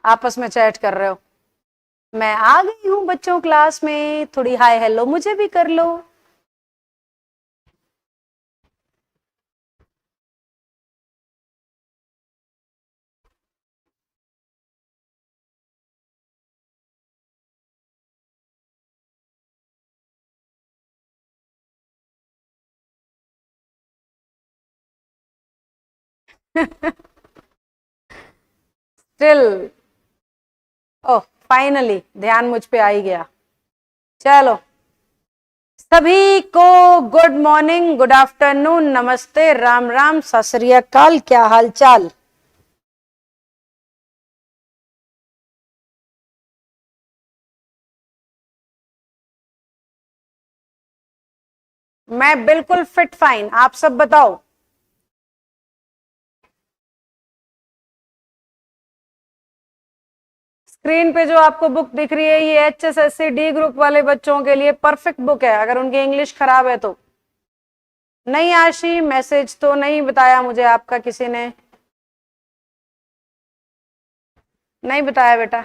आपस में चैट कर रहे हो। मैं आ गई हूं बच्चों क्लास में, थोड़ी हाय हेलो मुझे भी कर लो। स्टिल ओह फाइनली ध्यान मुझ पे आ ही गया। चलो सभी को गुड मॉर्निंग, गुड आफ्टरनून, नमस्ते, राम राम, सत श्री अकाल। क्या हाल चाल? मैं बिल्कुल फिट फाइन, आप सब बताओ। स्क्रीन पे जो आपको बुक दिख रही है ये HSSC डी ग्रुप वाले बच्चों के लिए परफेक्ट बुक है, अगर उनकी इंग्लिश खराब है तो। नहीं आशी, मैसेज तो नहीं बताया मुझे आपका किसी ने, नहीं बताया बेटा।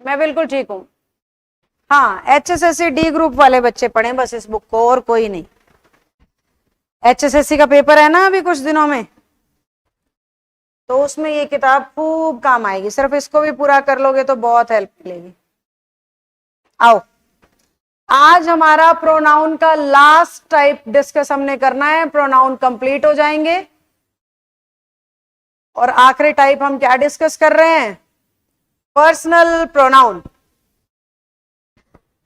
मैं बिल्कुल ठीक हूं। हाँ, HSSC डी ग्रुप वाले बच्चे पढ़े बस इस बुक को, और कोई नहीं। HSSC का पेपर है ना अभी कुछ दिनों में, तो उसमें ये किताब खूब काम आएगी। सिर्फ इसको भी पूरा कर लोगे तो बहुत हेल्प मिलेगी। आओ, आज हमारा प्रोनाउन का लास्ट टाइप डिस्कस हमने करना है, प्रोनाउन कंप्लीट हो जाएंगे। और आखिरी टाइप हम क्या डिस्कस कर रहे हैं? Personal pronoun.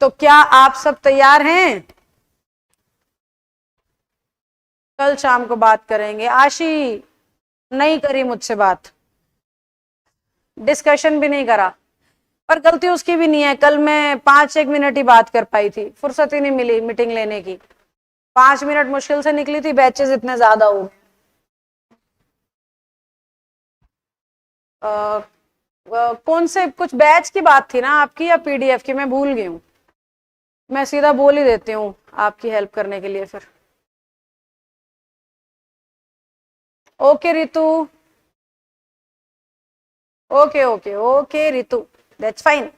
तो क्या आप सब तैयार हैं? कल शाम को बात करेंगे। आशी नहीं करी मुझसे बात, डिस्कशन भी नहीं करा, पर गलती उसकी भी नहीं है। कल मैं 5-1 मिनट ही बात कर पाई थी, फुर्सत ही नहीं मिली मीटिंग लेने की। 5 मिनट मुश्किल से निकली थी, बैचेस इतने ज्यादा हो गए। कौन से कुछ बैच की बात थी ना आपकी, या PDF की? मैं भूल गई हूँ। मैं सीधा बोल ही देती हूँ आपकी हेल्प करने के लिए फिर। Okay Ritu, okay okay okay Ritu, that's fine.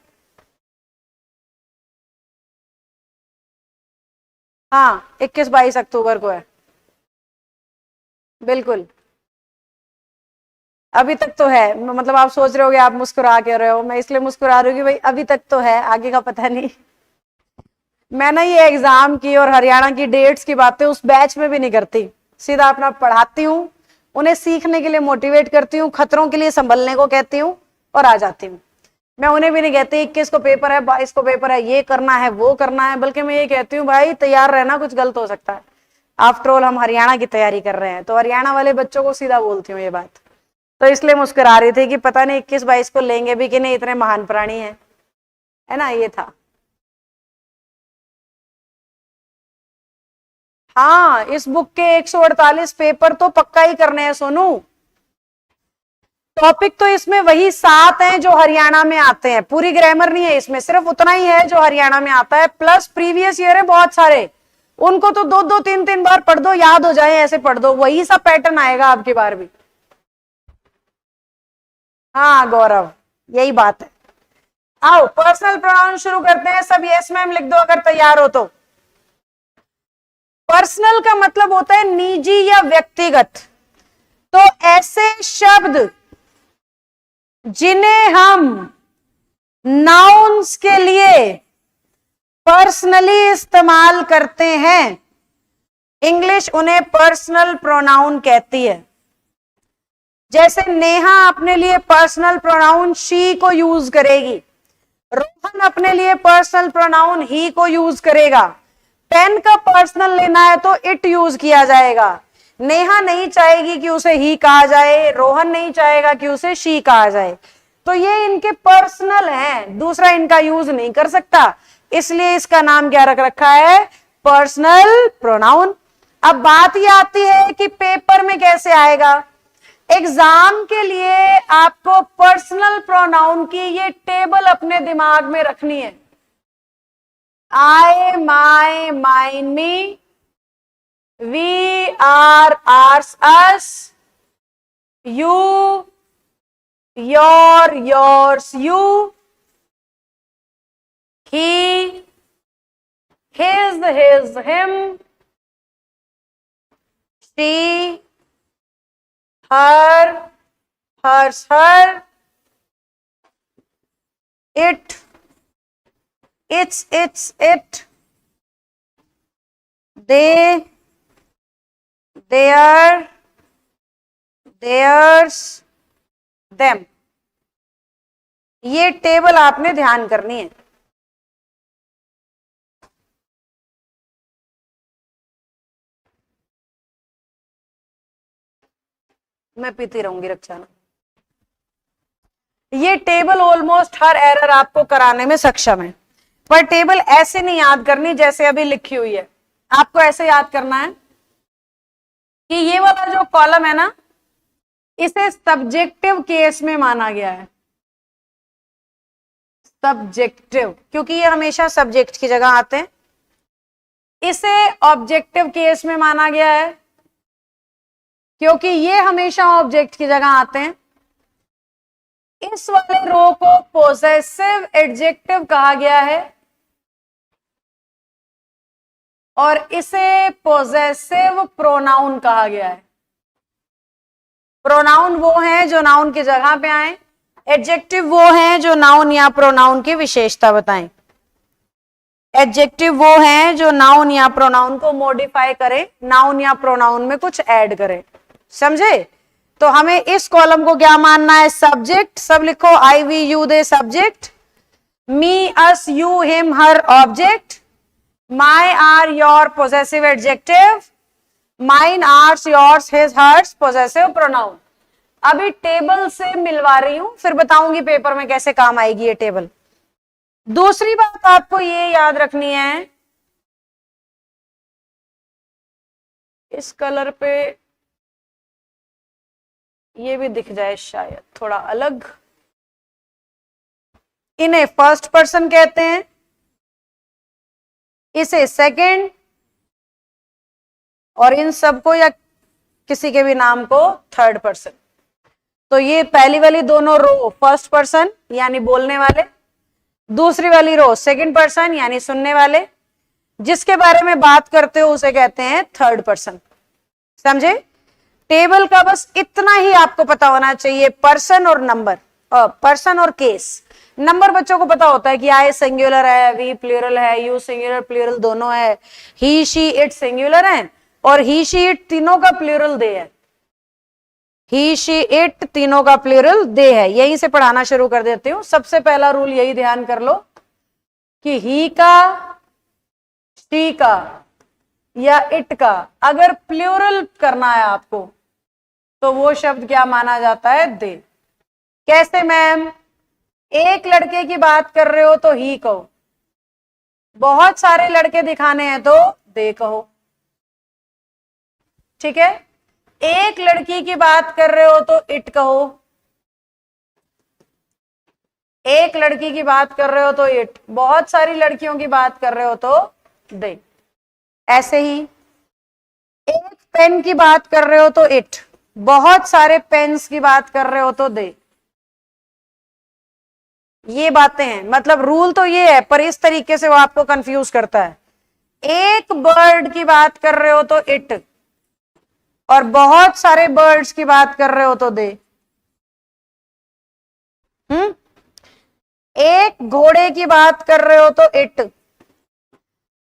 हाँ, 21-22 अक्टूबर को है, बिल्कुल। अभी तक तो है, मतलब आप सोच रहे होगे आप मुस्कुरा के रहे हो, मैं इसलिए मुस्कुरा रही हूँ कि भाई अभी तक तो है, आगे का पता नहीं। मैं ना ये एग्जाम की और हरियाणा की डेट्स की बातें उस बैच में भी नहीं करती, सीधा अपना पढ़ाती हूँ, उन्हें सीखने के लिए मोटिवेट करती हूँ, खतरों के लिए संभलने को कहती हूँ और आ जाती हूँ। मैं उन्हें भी नहीं कहती 21 को पेपर है, 22 को पेपर है, ये करना है वो करना है, बल्कि मैं ये कहती हूँ भाई तैयार रहना, कुछ गलत हो सकता है। आफ्टर ऑल हम हरियाणा की तैयारी कर रहे हैं, तो हरियाणा वाले बच्चों को सीधा बोलती हूँ ये बात। तो इसलिए मुस्कुरा रही थी कि पता नहीं 21-22 को लेंगे भी कि नहीं, इतने महान प्राणी हैं, है ना, ये था। हाँ, इस बुक के 148 पेपर तो पक्का ही करने हैं सोनू। टॉपिक तो इसमें वही 7 हैं जो हरियाणा में आते हैं, पूरी ग्रामर नहीं है इसमें, सिर्फ उतना ही है जो हरियाणा में आता है, प्लस प्रीवियस ईयर है बहुत सारे, उनको तो 2-2 3-3 बार पढ़ दो, याद हो जाए ऐसे पढ़ दो, वही सब पैटर्न आएगा आपकी बार भी। हाँ गौरव, यही बात है। आओ पर्सनल प्रोनाउन शुरू करते हैं, सब यस मैम लिख दो अगर तैयार हो तो। पर्सनल का मतलब होता है निजी या व्यक्तिगत, तो ऐसे शब्द जिन्हें हम नाउन्स के लिए पर्सनली इस्तेमाल करते हैं, इंग्लिश उन्हें पर्सनल प्रोनाउन कहती है। जैसे नेहा अपने लिए पर्सनल प्रोनाउन शी को यूज करेगी, रोहन अपने लिए पर्सनल प्रोनाउन ही को यूज करेगा, पेन का पर्सनल लेना है तो इट यूज किया जाएगा, नेहा नहीं चाहेगी कि उसे ही कहा जाए, रोहन नहीं चाहेगा कि उसे शी कहा जाए। तो ये इनके पर्सनल हैं, दूसरा इनका यूज नहीं कर सकता, इसलिए इसका नाम क्या रख रखा है, पर्सनल प्रोनाउन। अब बात ये आती है कि पेपर में कैसे आएगा। एग्जाम के लिए आपको पर्सनल प्रोनाउन की ये टेबल अपने दिमाग में रखनी है। I, my, mine, me, we, our, ours, us, you, your, yours, you, he, his, him, she, her, hers, her, it, its, it, they, their, theirs, them। ये टेबल आपने ध्यान करनी है। मैं पीती रहूंगी रक्षाना। ये टेबल ऑलमोस्ट हर एरर आपको कराने में सक्षम है, पर टेबल ऐसे नहीं याद करनी जैसे अभी लिखी हुई है। आपको ऐसे याद करना है कि ये वाला जो कॉलम है ना, इसे सब्जेक्टिव केस में माना गया है। सब्जेक्टिव, क्योंकि ये हमेशा सब्जेक्ट की जगह आते हैं। इसे ऑब्जेक्टिव केस में माना गया है क्योंकि ये हमेशा ऑब्जेक्ट की जगह आते हैं। इस वाले रो को पोजेसिव एडजेक्टिव कहा गया है और इसे पोजेसिव प्रोनाउन कहा गया है। प्रोनाउन वो हैं जो नाउन की जगह पे आए, एडजेक्टिव वो हैं जो नाउन या प्रोनाउन की विशेषता बताएं। एडजेक्टिव वो हैं जो नाउन या प्रोनाउन को मॉडिफाई करे, नाउन या प्रोनाउन में कुछ ऐड करे। समझे? तो हमें इस कॉलम को क्या मानना है, सब्जेक्ट। सब लिखो, I, we, you, they subject, me, us, you, him, her object, my, our, your possessive adjective, mine, ours, yours, his, hers possessive pronoun. अभी टेबल से मिलवा रही हूं, फिर बताऊंगी पेपर में कैसे काम आएगी ये टेबल। दूसरी बात आपको ये याद रखनी है, इस कलर पे ये भी दिख जाए शायद थोड़ा अलग। इन्हें फर्स्ट पर्सन कहते हैं, इसे सेकंड, और इन सबको या किसी के भी नाम को थर्ड पर्सन। तो ये पहली वाली दोनों रो फर्स्ट पर्सन यानी बोलने वाले, दूसरी वाली रो सेकंड पर्सन यानी सुनने वाले, जिसके बारे में बात करते हो उसे कहते हैं थर्ड पर्सन। समझे? टेबल का बस इतना ही आपको पता होना चाहिए, पर्सन और नंबर, पर्सन और केस। नंबर बच्चों को पता होता है कि आई सिंगुलर है, वी प्लूरल है, यू सिंगुलर प्लूरल दोनों है, ही, शी, इट सिंगुलर है, और ही, शी, इट तीनों का प्लूरल दे है। ही, शी, इट तीनों का प्लूरल दे है। यहीं से पढ़ाना शुरू कर देती हूँ। सबसे पहला रूल यही ध्यान कर लो कि ही का, शी का या इट का अगर प्लूरल करना है आपको तो वो शब्द क्या माना जाता है, दे। कैसे मैम? एक लड़के की बात कर रहे हो तो ही कहो, बहुत सारे लड़के दिखाने हैं तो दे कहो। ठीक है? एक लड़की की बात कर रहे हो तो इट कहो, एक लड़की की बात कर रहे हो तो इट, बहुत सारी लड़कियों की बात कर रहे हो तो दे। ऐसे ही एक पेन की बात कर रहे हो तो इट, बहुत सारे पेन्स की बात कर रहे हो तो दे। ये बातें हैं, मतलब रूल तो ये है, पर इस तरीके से वो आपको कंफ्यूज करता है। एक बर्ड की बात कर रहे हो तो इट, और बहुत सारे बर्ड्स की बात कर रहे हो तो दे। एक घोड़े की बात कर रहे हो तो इट,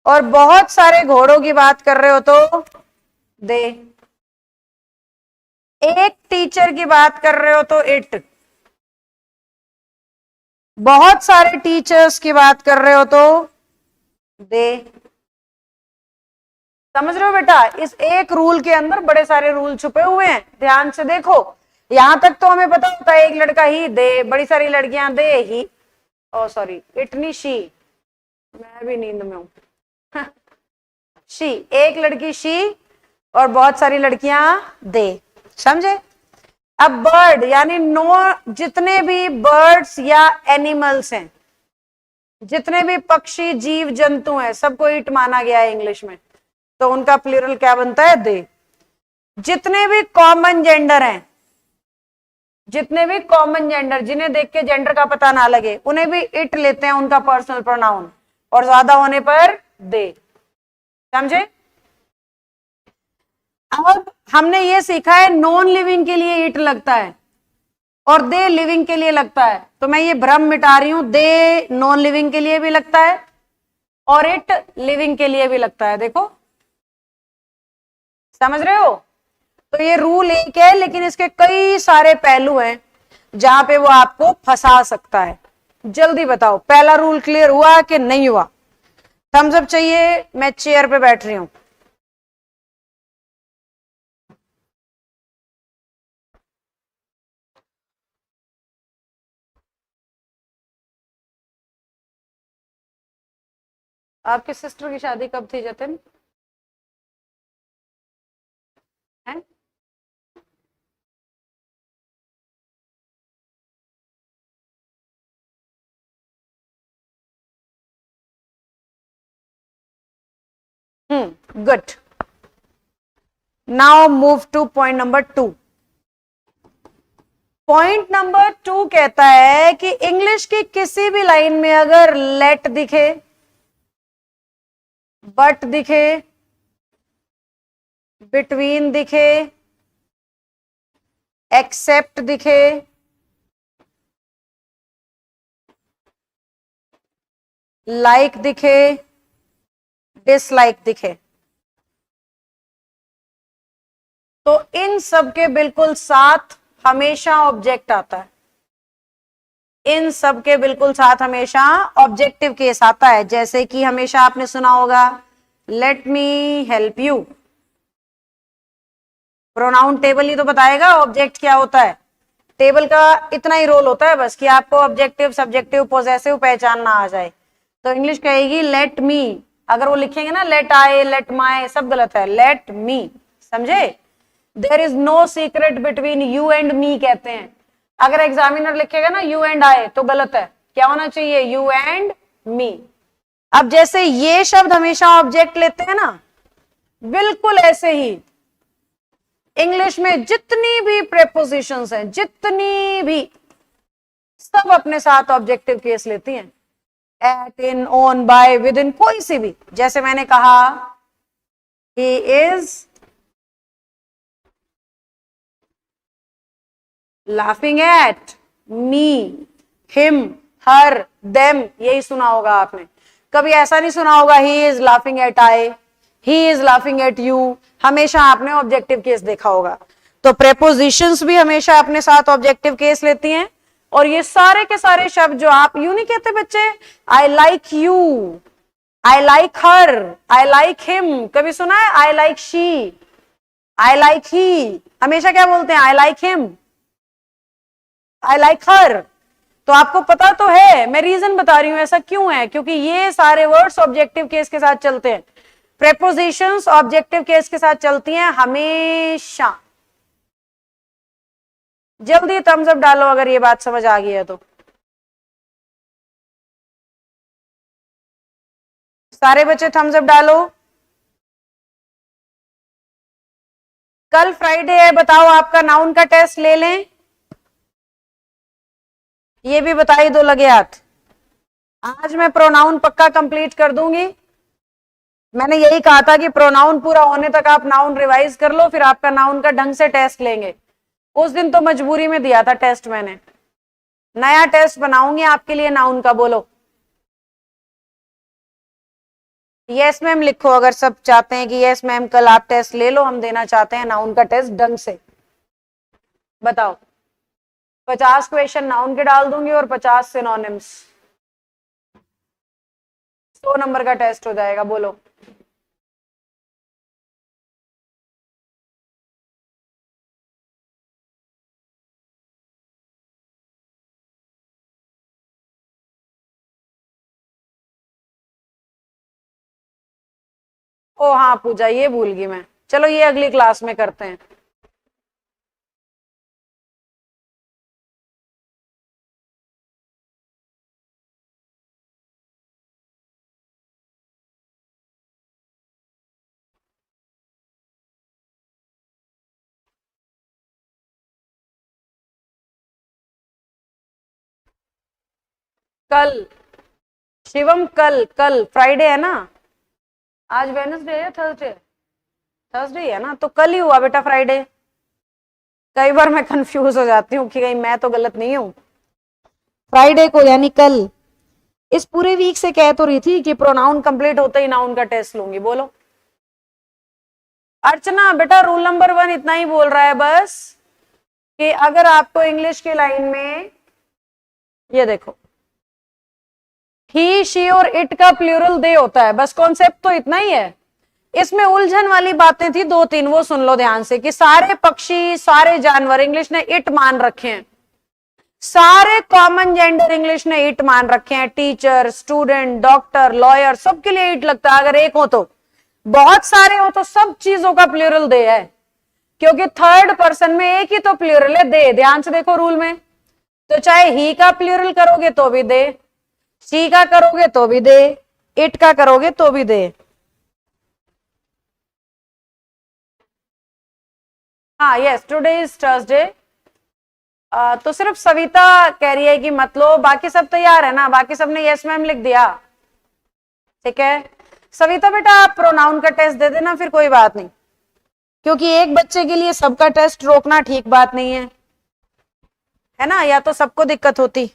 और बहुत सारे घोड़ों की बात कर रहे हो तो दे। एक टीचर की बात कर रहे हो तो इट, बहुत सारे टीचर्स की बात कर रहे हो तो दे। समझ रहे हो बेटा, इस एक रूल के अंदर बड़े सारे रूल छुपे हुए हैं, ध्यान से देखो। यहां तक तो हमें पता होता है एक लड़का ही दे, बड़ी सारी लड़कियां दे ही, ओ सॉरी इतनी शी, मैं भी नींद में हूं शी, एक लड़की शी और बहुत सारी लड़कियां दे, समझे। अब बर्ड यानी नो, जितने भी बर्ड्स या एनिमल्स हैं, जितने भी पक्षी जीव जंतु हैं, सबको इट माना गया है इंग्लिश में, तो उनका प्लूरल क्या बनता है, दे। जितने भी कॉमन जेंडर हैं, जितने भी कॉमन जेंडर जिन्हें देख के जेंडर का पता ना लगे, उन्हें भी इट लेते हैं उनका पर्सनल प्रोनाउन, और ज्यादा होने पर दे, समझे। अब हमने ये सीखा है नॉन लिविंग के लिए इट लगता है और दे लिविंग के लिए लगता है, तो मैं ये भ्रम मिटा रही हूं, दे नॉन लिविंग के लिए भी लगता है और इट लिविंग के लिए भी लगता है, देखो समझ रहे हो। तो ये रूल एक है, लेकिन इसके कई सारे पहलू हैं जहां पे वो आपको फंसा सकता है। जल्दी बताओ, पहला रूल क्लियर हुआ कि नहीं हुआ? थम्स अप चाहिए, मैं चेयर पे बैठ रही हूं। आपकी सिस्टर की शादी कब थी जतिन? है? Good. Now move two point number 2। Point number 2 कहता है कि इंग्लिश की किसी भी लाइन में अगर लेट दिखे, बट दिखे, बिटवीन दिखे, एक्सेप्ट दिखे, लाइक दिखे, डिसलाइक दिखे, तो इन सब के बिल्कुल साथ हमेशा ऑब्जेक्ट आता है। इन सब के बिल्कुल साथ हमेशा ऑब्जेक्टिव केस आता है। जैसे कि हमेशा आपने सुना होगा let me help you, pronoun table ही तो बताएगा ऑब्जेक्ट क्या होता है। टेबल का इतना ही रोल होता है बस कि आपको ऑब्जेक्टिव, सब्जेक्टिव, पोजेसिव पहचानना आ जाए। तो इंग्लिश कहेगी लेट मी, अगर वो लिखेंगे ना लेट आई, लेट माई, सब गलत है, लेट मी, समझे। There is no secret between you and me कहते हैं। अगर एग्जामिनर लिखेगा ना यू एंड आई तो गलत है, क्या होना चाहिए, यू एंड मी। अब जैसे ये शब्द हमेशा ऑब्जेक्ट लेते हैं ना, बिल्कुल ऐसे ही इंग्लिश में जितनी भी प्रेपोजिशंस हैं, जितनी भी, सब अपने साथ ऑब्जेक्टिव केस लेती हैं। At, in, on, by, with in, कोई सी भी। जैसे मैंने कहा he is laughing at me, him, her, them, यही सुना होगा आपने। कभी ऐसा नहीं सुना होगा he is laughing at I, he is laughing at you. हमेशा आपने ऑब्जेक्टिव केस देखा होगा। तो प्रेपोजिशंस भी हमेशा अपने साथ ऑब्जेक्टिव केस लेती हैं। और ये सारे के सारे शब्द जो आप यूं नहीं कहते बच्चे, I like you, I like her, I like him, कभी सुना है I like she, I like he, हमेशा क्या बोलते हैं, I like him, I like her. तो आपको पता तो है, मैं रीजन बता रही हूं ऐसा क्यों है, क्योंकि ये सारे वर्ड्स ऑब्जेक्टिव केस के साथ चलते हैं। प्रेपोजिशंस ऑब्जेक्टिव केस के साथ चलती हैं हमेशा। जल्दी थम्स अप डालो अगर ये बात समझ आ गई है तो। सारे बच्चे थम्स अप डालो। कल फ्राइडे है, बताओ आपका नाउन का टेस्ट ले लें। ये भी बताई दो लगे हाथ। आज मैं प्रोनाउन पक्का कंप्लीट कर दूंगी। मैंने यही कहा था कि प्रोनाउन पूरा होने तक आप नाउन रिवाइज कर लो, फिर आपका नाउन का ढंग से टेस्ट लेंगे। उस दिन तो मजबूरी में दिया था टेस्ट मैंने, नया टेस्ट बनाऊंगी आपके लिए नाउन का। बोलो यस मैम लिखो अगर सब चाहते हैं कि यस मैम कल आप टेस्ट ले लो, हम देना चाहते हैं नाउन का टेस्ट ढंग से। बताओ 50 क्वेश्चन नाउन के डाल दूंगी और 50 सिनोनिम्स, 100 नंबर का टेस्ट हो जाएगा। बोलो ओ हाँ पूजा, ये भूल गई मैं, चलो ये अगली क्लास में करते हैं। कल शिवम, कल कल फ्राइडे है ना, आज वेडनेसडे है, थर्सडे, थर्सडे है ना, तो कल ही हुआ बेटा फ्राइडे। कई बार मैं कंफ्यूज हो जाती हूँ कि कहीं मैं तो गलत नहीं हूँ। फ्राइडे को यानी कल। इस पूरे वीक से कह तो रही थी कि प्रोनाउन कंप्लीट होते ही नाउन का टेस्ट लूंगी। बोलो अर्चना, बेटा रूल नंबर 1 इतना ही बोल रहा है बस, कि अगर आपको इंग्लिश की लाइन में ये देखो ही शी और इट का प्लूरल दे होता है, बस कॉन्सेप्ट तो इतना ही है। इसमें उलझन वाली बातें थी 2-3, वो सुन लो ध्यान से, कि सारे पक्षी सारे जानवर इंग्लिश ने इट मान रखे हैं, सारे कॉमन जेंडर इंग्लिश ने इट मान रखे हैं, टीचर, स्टूडेंट, डॉक्टर, लॉयर, सबके लिए इट लगता है। अगर एक हो तो, बहुत सारे हो तो सब चीजों का प्लूरल दे है, क्योंकि थर्ड पर्सन में एक ही तो प्लूरल है, दे। ध्यान से देखो रूल में, तो चाहे ही का प्लूरल करोगे तो भी दे, शी का करोगे तो भी दे, इट का करोगे तो भी दे। हाँ यस, टुडे इज थर्सडे। तो सिर्फ सविता कह रही है कि मत लो, बाकी सब तैयार है ना, बाकी सबने यस मैम लिख दिया, ठीक है। सविता बेटा आप प्रोनाउन का टेस्ट दे देना, फिर कोई बात नहीं, क्योंकि एक बच्चे के लिए सबका टेस्ट रोकना ठीक बात नहीं है ना, या तो सबको दिक्कत होती,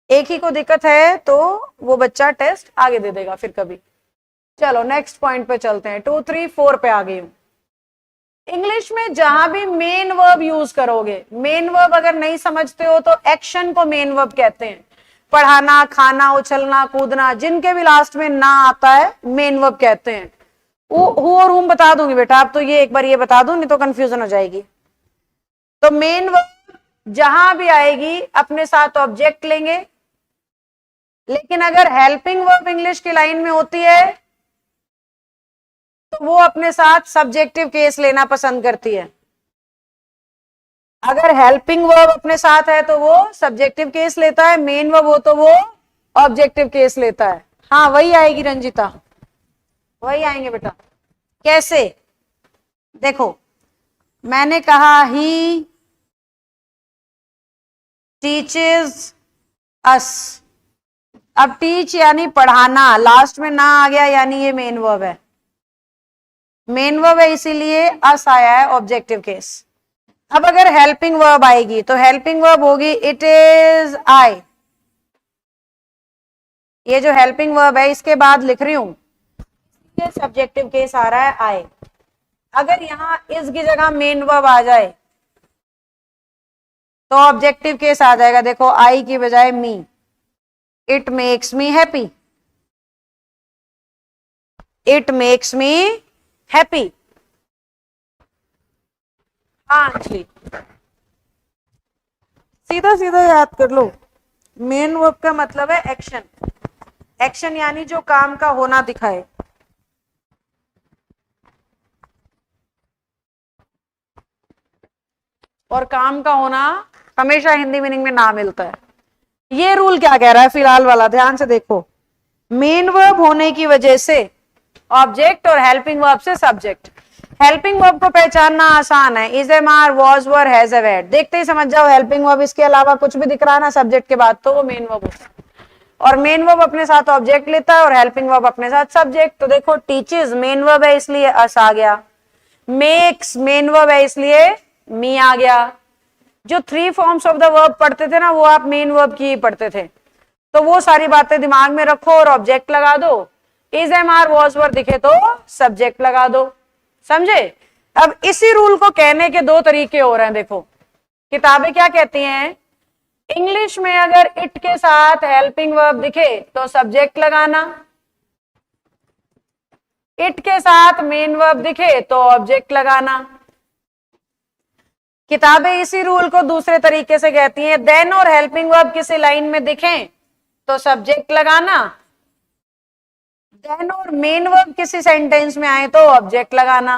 एक ही को दिक्कत है तो वो बच्चा टेस्ट आगे दे देगा फिर कभी। चलो नेक्स्ट पॉइंट पे चलते हैं, 2, 3, 4 पे आ गई हूं। इंग्लिश में जहां भी मेन वर्ब यूज करोगे, मेन वर्ब अगर नहीं समझते हो तो एक्शन को मेन वर्ब कहते हैं। पढ़ाना, खाना, उछलना, कूदना, जिनके भी लास्ट में ना आता है मेन वर्ब कहते हैं। हु और हुम बता दूंगी बेटा, आप तो ये एक बार ये बता दो, नहीं तो कंफ्यूजन हो जाएगी। तो मेन वर्ब जहां भी आएगी अपने साथ ऑब्जेक्ट लेंगे, लेकिन अगर हेल्पिंग वर्ब इंग्लिश की लाइन में होती है तो वो अपने साथ सब्जेक्टिव केस लेना पसंद करती है। अगर हेल्पिंग वर्ब अपने साथ है तो वो सब्जेक्टिव केस लेता है, मेन वर्ब हो तो वो ऑब्जेक्टिव केस लेता है। हाँ वही आएगी रंजिता, वही आएंगे बेटा। कैसे देखो, मैंने कहा ही टीचेस अस, अब टीच यानी पढ़ाना, लास्ट में ना आ गया यानी ये मेन वर्ब है, मेन वर्ब है इसीलिए अस आया है ऑब्जेक्टिव केस। अब अगर हेल्पिंग वर्ब आएगी तो हेल्पिंग वर्ब होगी इट इज आई, ये जो हेल्पिंग वर्ब है इसके बाद लिख रही हूं, ये सब्जेक्टिव केस आ रहा है आई। अगर यहां इस की जगह मेन वर्ब आ जाए तो ऑब्जेक्टिव केस आ जाएगा, देखो आई की बजाय me, it makes me happy, it makes me happy. हाँ जी, सीधा सीधा याद कर लो, मेन वर्ब का मतलब है एक्शन, एक्शन यानी जो काम का होना दिखाए। और काम का होना हमेशा हिंदी मीनिंग में ना मिलता है। ये रूल क्या कह रहा है फिलहाल वाला, ध्यान से देखो, मेन वर्ब होने की वजह से ऑब्जेक्ट और हेल्पिंग वर्ब से सब्जेक्ट। हेल्पिंग वर्ब को पहचानना आसान है, is am are, was were, has have had, देखते ही समझ जाओ हेल्पिंग वर्ब, इसके अलावा कुछ भी दिख रहा है ना सब्जेक्ट के बाद तो वो मेन वर्ब होता है। और मेन वर्ब अपने साथ ऑब्जेक्ट लेता है और हेल्पिंग वर्ब अपने साथ सब्जेक्ट। तो देखो टीचेस मेन वर्ब है इसलिए अस आ गया, मेक्स मेन वर्ब है इसलिए मी आ गया। जो 3 फॉर्म्स ऑफ द वर्ब पढ़ते थे ना वो आप मेन वर्ब की ही पढ़ते थे, तो वो सारी बातें दिमाग में रखो और ऑब्जेक्ट लगा दो, is am are was were दिखे तो सब्जेक्ट लगा दो, समझे। अब इसी रूल को कहने के 2 तरीके हो रहे हैं। देखो किताबें क्या कहती हैं, इंग्लिश में अगर इट के साथ हेल्पिंग वर्ब दिखे तो सब्जेक्ट लगाना, इट के साथ मेन वर्ब दिखे तो ऑब्जेक्ट लगाना। किताबें इसी रूल को दूसरे तरीके से कहती हैं, देन और हेल्पिंग वर्ब किसी लाइन में दिखें तो सब्जेक्ट लगाना, देन और मेन वर्ब किसी सेंटेंस में आए तो ऑब्जेक्ट लगाना।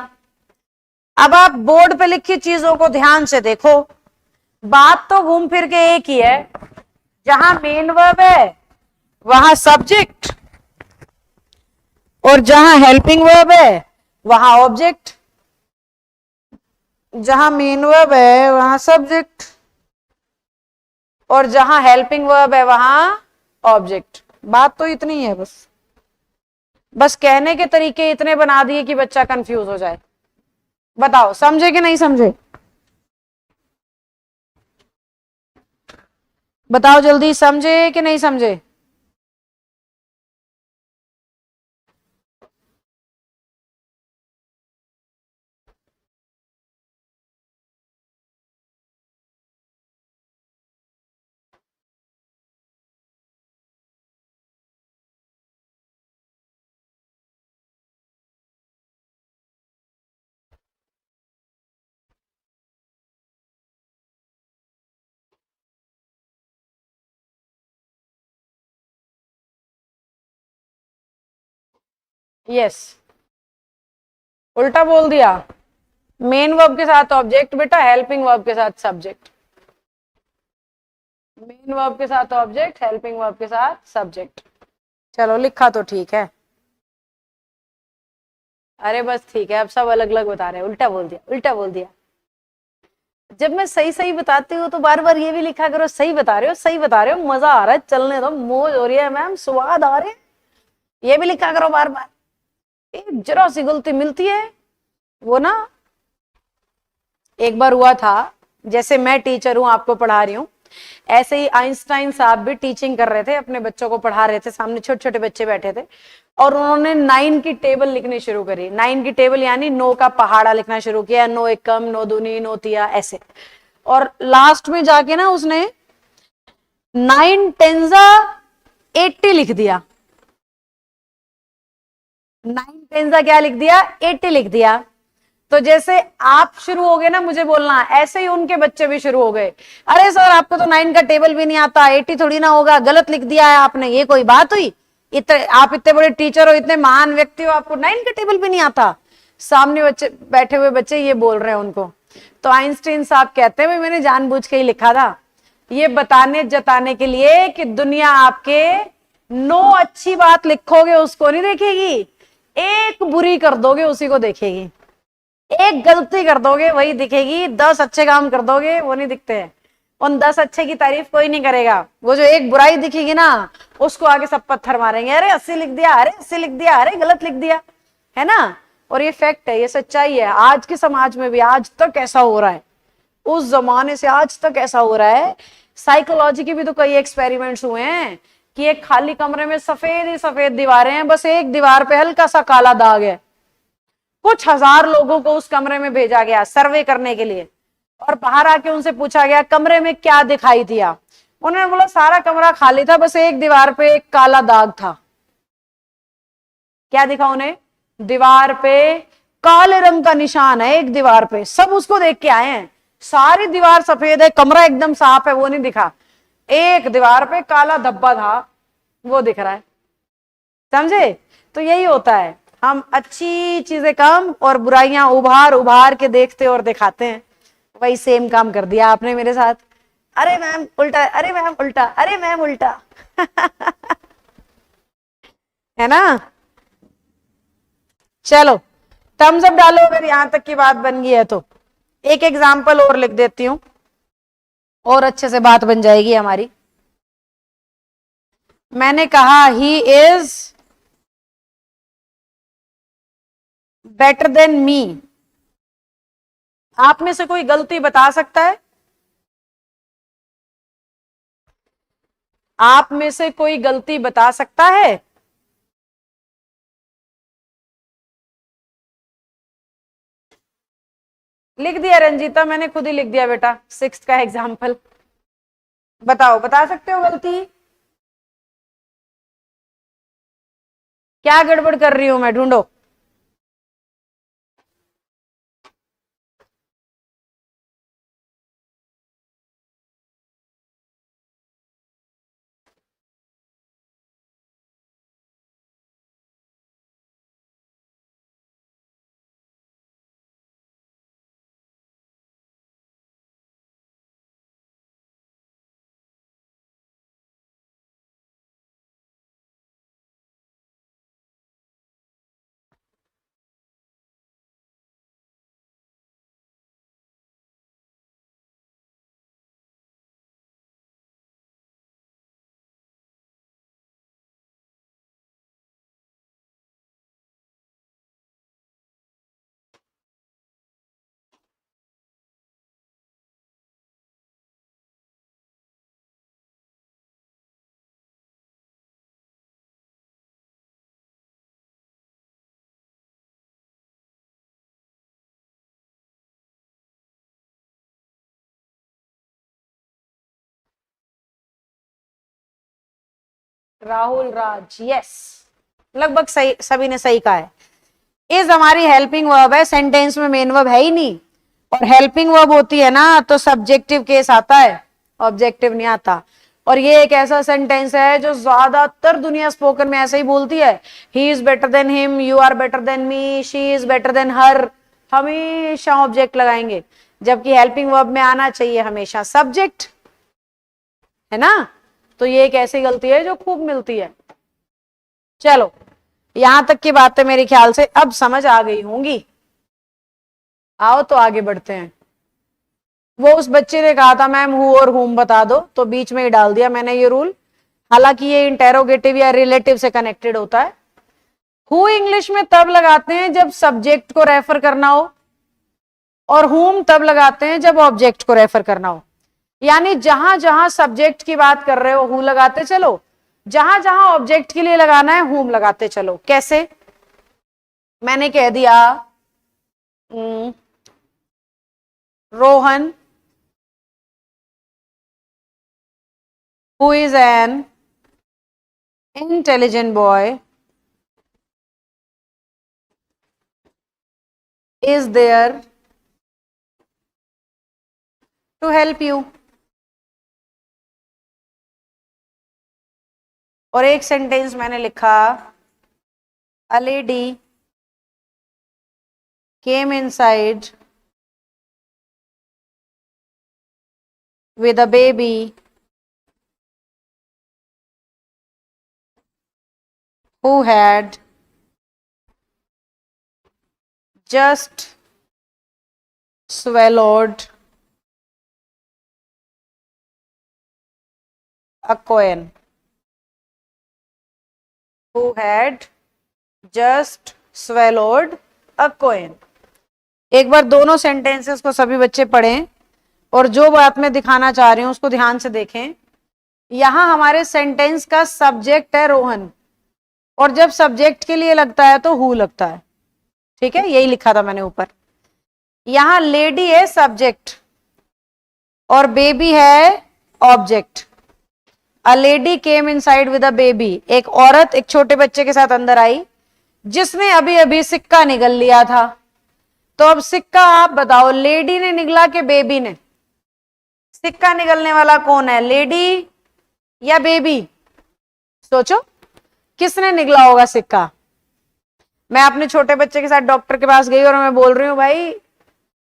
अब आप बोर्ड पे लिखी चीजों को ध्यान से देखो, बात तो घूम फिर के एक ही है, जहां मेन वर्ब है वहां सब्जेक्ट, और जहां हेल्पिंग वर्ब है वहां ऑब्जेक्ट। जहां मेन वर्ब है वहां सब्जेक्ट, और जहां हेल्पिंग वर्ब है वहां ऑब्जेक्ट। बात तो इतनी है, बस कहने के तरीके इतने बना दिए कि बच्चा कंफ्यूज हो जाए। बताओ समझे कि नहीं समझे? बताओ जल्दी, समझे कि नहीं समझे? यस, उल्टा बोल दिया। मेन वर्ब के साथ ऑब्जेक्ट बेटा, हेल्पिंग वर्ब के साथ सब्जेक्ट। मेन वर्ब के साथ ऑब्जेक्ट, हेल्पिंग वर्ब के साथ सब्जेक्ट। चलो लिखा तो ठीक है। अरे बस ठीक है, अब सब अलग अलग बता रहे हैं, उल्टा बोल दिया, उल्टा बोल दिया। जब मैं सही सही बताती हूँ तो बार बार ये भी लिखा करो, सही बता रहे हो, सही बता रहे हो, मजा आ रहा है, चलने दो, मौज हो रही है मैम, स्वाद आ रहे हैं, ये भी लिखा करो बार बार। एक जरा सी गलती मिलती है वो ना। एक बार हुआ था, जैसे मैं टीचर हूं आपको पढ़ा रही हूं, ऐसे ही आइंस्टाइन साहब भी टीचिंग कर रहे थे, अपने बच्चों को पढ़ा रहे थे, सामने छोटे छोटे बच्चे बैठे थे, और उन्होंने 9 की टेबल लिखनी शुरू करी। 9 की टेबल यानी 9 का पहाड़ा लिखना शुरू किया, 9 एकम, 9 दूनी, 9 तिया, ऐसे। और लास्ट में जाके ना उसने 9 टेंजा 80 लिख दिया। 9 टेंजा क्या लिख दिया? 80 लिख दिया। तो जैसे आप शुरू हो गए ना मुझे बोलना, ऐसे ही उनके बच्चे भी शुरू हो गए। अरे सर आपको तो 9 का टेबल भी नहीं आता, 80 थोड़ी ना होगा, गलत लिख दिया है आपने, ये कोई बात हुई? इतने आप इतने बड़े टीचर हो, इतने महान व्यक्ति हो, आपको 9 का टेबल भी नहीं आता? सामने बच्चे बैठे हुए बच्चे ये बोल रहे हैं उनको। तो आइंस्टीन साहब कहते हैं भाई मैंने जानबूझ के ही लिखा था, ये बताने जताने के लिए कि दुनिया आपके 9 अच्छी बात लिखोगे उसको नहीं देखेगी, एक बुरी कर दोगे उसी को देखेगी। एक गलती कर दोगे वही दिखेगी, 10 अच्छे काम कर दोगे वो नहीं दिखते हैं। उन 10 अच्छे की तारीफ कोई नहीं करेगा, वो जो एक बुराई दिखेगी ना उसको आगे सब पत्थर मारेंगे, अरे 80 लिख दिया, अरे 80 लिख दिया, अरे गलत लिख दिया, है ना? और ये फैक्ट है, ये सच्चाई है। आज के समाज में भी आज तक ऐसा हो रहा है, उस जमाने से आज तक ऐसा हो रहा है। साइकोलॉजी के भी तो कई एक्सपेरिमेंट्स हुए हैं कि एक खाली कमरे में सफेद ही सफेद दीवारें हैं, बस एक दीवार पे हल्का सा काला दाग है। कुछ हजार लोगों को उस कमरे में भेजा गया सर्वे करने के लिए, और बाहर आके उनसे पूछा गया कमरे में क्या दिखाई दिया। उन्होंने बोला सारा कमरा खाली था, बस एक दीवार पे एक काला दाग था। क्या दिखा उन्हें? दीवार पे काले रंग का निशान है, एक दीवार पे। सब उसको देख के आए हैं, सारी दीवार सफेद है, कमरा एकदम साफ है, वो नहीं दिखा। एक दीवार पे काला धब्बा था, वो दिख रहा है। समझे? तो यही होता है, हम अच्छी चीजें कम और बुराइयां उभार उभार के देखते और दिखाते हैं। वही सेम काम कर दिया आपने मेरे साथ। अरे मैम उल्टा, अरे मैम उल्टा, अरे मैम उल्टा। है ना? चलो थम्स अप डालो अगर यहां तक की बात बन गई है तो। एक एग्जाम्पल और लिख देती हूं और अच्छे से बात बन जाएगी हमारी। मैंने कहा ही इज बेटर देन मी। आप में से कोई गलती बता सकता है? आप में से कोई गलती बता सकता है? लिख दिया रंजीता, मैंने खुद ही लिख दिया बेटा, 6th का एग्जाम्पल। बताओ बता सकते हो गलती? क्या गड़बड़ कर रही हूं मैं, ढूंढो। राहुल राज, यस, लगभग सही, सभी ने सही कहा है। इज हमारी हेल्पिंग वर्ब है, सेंटेंस में मेन वर्ब है ही नहीं, और हेल्पिंग वर्ब होती है ना तो सब्जेक्टिव केस आता है, ऑब्जेक्टिव नहीं आता। और ये एक ऐसा सेंटेंस है जो ज्यादातर दुनिया स्पोकन में ऐसे ही बोलती है, he is better than him, you are better than me, she is better than her, हमेशा ऑब्जेक्ट लगाएंगे, जबकि हेल्पिंग वर्ब में आना चाहिए हमेशा सब्जेक्ट, है ना। तो ये एक ऐसी गलती है जो खूब मिलती है। चलो, यहां तक की बातें मेरे ख्याल से अब समझ आ गई होंगी। आओ तो आगे बढ़ते हैं। वो उस बच्चे ने कहा था मैम हु और हुम बता दो, तो बीच में ही डाल दिया मैंने ये रूल, हालांकि ये इंटेरोगेटिव या रिलेटिव से कनेक्टेड होता है। हु इंग्लिश में तब लगाते हैं जब सब्जेक्ट को रेफर करना हो, और हुम तब लगाते हैं जब ऑब्जेक्ट को रेफर करना हो। यानी जहां जहां सब्जेक्ट की बात कर रहे हो हु लगाते चलो, जहां जहां ऑब्जेक्ट के लिए लगाना है हुम लगाते चलो। कैसे? मैंने कह दिया Rohan who is an intelligent boy is there to help you। और एक सेंटेंस मैंने लिखा, a lady came inside with a baby who had just swallowed a coin, who had just swallowed a coin। एक बार दोनों सेंटेंसेस को सभी बच्चे पढ़ें और जो बात मैं दिखाना चाह रही हूं उसको ध्यान से देखें। यहां हमारे सेंटेंस का सब्जेक्ट है रोहन, और जब सब्जेक्ट के लिए लगता है तो हु लगता है, ठीक है, यही लिखा था मैंने ऊपर। यहां लेडी है सब्जेक्ट और बेबी है object. A lady came inside with a baby, एक औरत एक छोटे बच्चे के साथ अंदर आई जिसने अभी अभी सिक्का निगल लिया था। तो अब सिक्का आप बताओ, लेडी ने निगला के बेबी ने? सिक्का निगलने वाला कौन है, लेडी या बेबी? सोचो किसने निगला होगा सिक्का। मैं अपने छोटे बच्चे के साथ डॉक्टर के पास गई और मैं बोल रही हूं भाई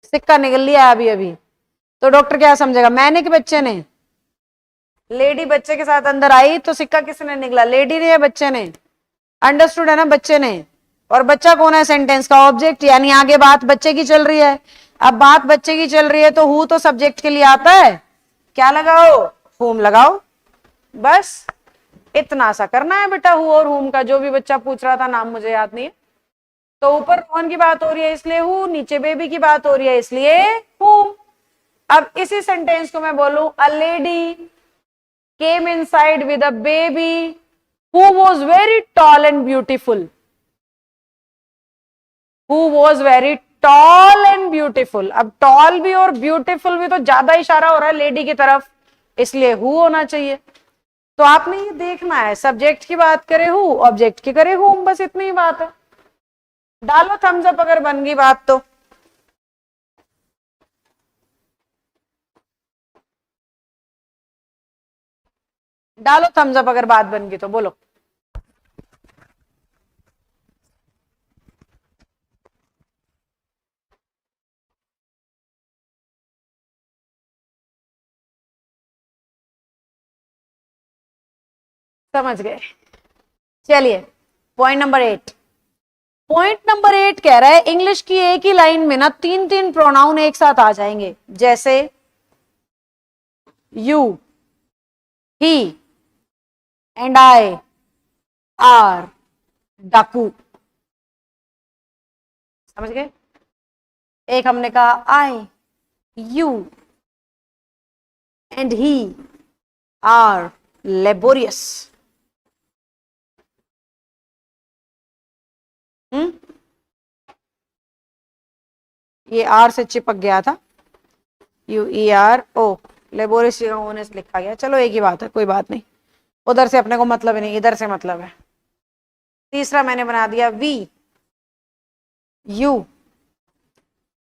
सिक्का निगल लिया अभी अभी, तो डॉक्टर क्या समझेगा, मैंने कि बच्चे ने? लेडी बच्चे के साथ अंदर आई तो सिक्का किसने निगला, लेडी ने या बच्चे ने? अंडरस्टूड है ना, बच्चे ने। और बच्चा कौन है सेंटेंस का, ऑब्जेक्ट, यानी आगे बात बच्चे की चल रही है। अब बात बच्चे की चल रही है तो हु तो सब्जेक्ट के लिए आता है, क्या लगाओ, हुम लगाओ, बस इतना सा करना है बेटा। हु और हुम का जो भी बच्चा पूछ रहा था, नाम मुझे याद नहीं है, तो ऊपर रोहन की बात हो रही है इसलिए हु, नीचे बेबी की बात हो रही है इसलिए हुम। अब इसी सेंटेंस को मैं बोलूं, a lady came inside with a baby who was very tall and beautiful, who was very tall and beautiful। अब tall भी और beautiful भी तो ज्यादा इशारा हो रहा है लेडी की तरफ, इसलिए who होना चाहिए। तो आपने ये देखना है, सब्जेक्ट की बात करे who, ऑब्जेक्ट की करे whom, बस इतनी ही बात है। डालो थम्स अप अगर बन गई बात तो। डालो थम्स अप अगर बात बन गई तो, बोलो। समझ गए? चलिए पॉइंट नंबर 8। पॉइंट नंबर 8 कह रहा है इंग्लिश की एक ही लाइन में ना 3 प्रोनाउन एक साथ आ जाएंगे, जैसे you, he and I are डाकू। समझ गए? एक हमने कहा I, you and he are laborious. ये आर से चिपक गया था, U E R O, laborious लिखा गया, चलो एक ही बात है, कोई बात नहीं। उधर से अपने को मतलब ही नहीं, इधर से मतलब है। तीसरा मैंने बना दिया we, you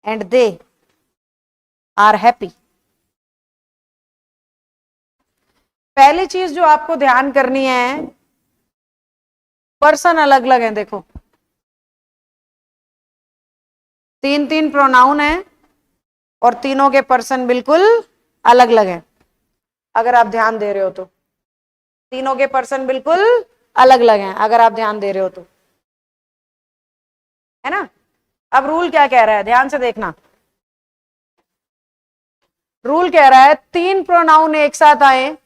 and they are happy. पहली चीज जो आपको ध्यान करनी है, पर्सन अलग अलग है। देखो, तीन तीन प्रोनाउन है और तीनों के पर्सन बिल्कुल अलग अलग हैं। अगर आप ध्यान दे रहे हो तो तीनों के पर्सन बिल्कुल अलग अलग हैं, अगर आप ध्यान दे रहे हो तो, है ना। अब रूल क्या कह रहा है, ध्यान से देखना। रूल कह रहा है तीन प्रोनाउन एक साथ आए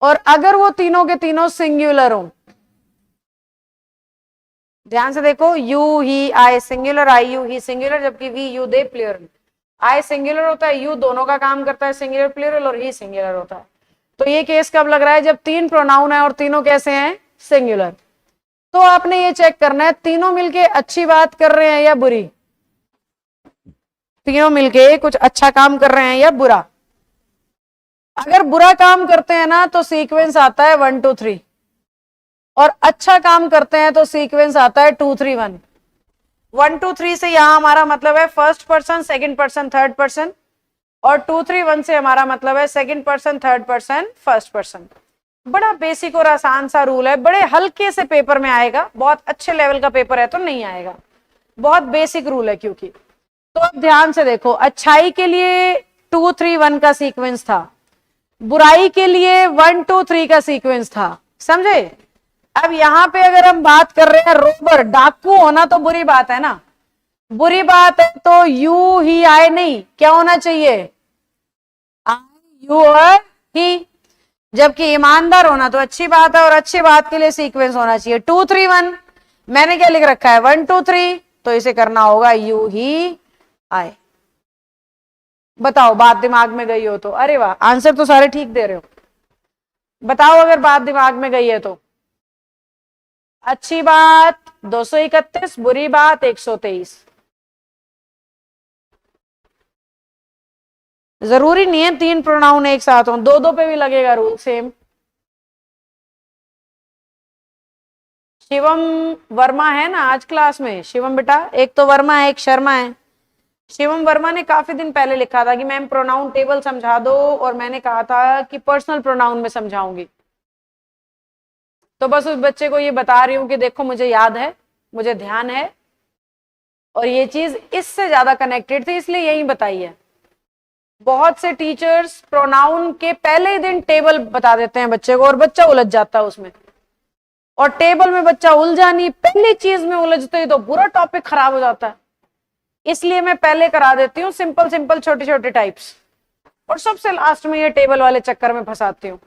और अगर वो तीनों के तीनों सिंगुलर हो। ध्यान से देखो, you he I singular, I you he singular, जबकि we you they plural. I singular होता है, यू दोनों का काम करता है सिंगुलर प्लूरल, और ही सिंगुलर होता है। तो ये केस कब लग रहा है, जब तीन प्रोनाउन है और तीनों कैसे हैं, सिंगुलर। तो आपने ये चेक करना है तीनों मिलके अच्छी बात कर रहे हैं या बुरी, तीनों मिलके कुछ अच्छा काम कर रहे हैं या बुरा। अगर बुरा काम करते हैं ना तो सीक्वेंस आता है 1 2 3, और अच्छा काम करते हैं तो सीक्वेंस आता है 2 3 1। 1 2 3 से यहां हमारा मतलब है first person, second person, third person, और 2 3 1 से हमारा मतलब है second person, third person, first person. बड़ा बेसिक और आसान सा रूल है, बड़े हल्के से पेपर में आएगा, बहुत अच्छे लेवल का पेपर है तो नहीं आएगा, बहुत बेसिक रूल है क्योंकि। तो अब ध्यान से देखो, अच्छाई के लिए 2 3 1 का सीक्वेंस था, बुराई के लिए 1 2 3 का सीक्वेंस था, समझे। अब यहां पे अगर हम बात कर रहे हैं रोबर, डाकू होना तो बुरी बात है ना, बुरी बात है तो यू ही आए नहीं, क्या होना चाहिए, आई यू और ही। जबकि ईमानदार होना तो अच्छी बात है और अच्छी बात के लिए सीक्वेंस होना चाहिए 2 3 1। मैंने क्या लिख रखा है 1 2 3, तो इसे करना होगा यू ही आए। बताओ बात दिमाग में गई हो तो, अरे वाह, आंसर तो सारे ठीक दे रहे हो। बताओ अगर बात दिमाग में गई है तो। अच्छी बात 231, बुरी बात 123। जरूरी नहीं है तीन प्रोनाउन एक साथ हो, दो दो पे भी लगेगा रूल सेम। शिवम वर्मा है ना आज क्लास में, शिवम बेटा, एक तो वर्मा है एक शर्मा है। शिवम वर्मा ने काफी दिन पहले लिखा था कि मैम प्रोनाउन टेबल समझा दो, और मैंने कहा था कि पर्सनल प्रोनाउन में समझाऊंगी। तो बस उस बच्चे को ये बता रही हूं कि देखो मुझे याद है, मुझे ध्यान है, और ये चीज इससे ज्यादा कनेक्टेड थी इसलिए यही बताई है। बहुत से टीचर्स प्रोनाउन के पहले ही दिन टेबल बता देते हैं बच्चे को और बच्चा उलझ जाता है उसमें, और टेबल में बच्चा उलझा नहीं, पहली चीज में उलझते ही तो पूरा टॉपिक खराब हो जाता है। इसलिए मैं पहले करा देती हूँ सिंपल सिंपल छोटे छोटे टाइप्स, और सबसे लास्ट में ये टेबल वाले चक्कर में फंसाती हूँ,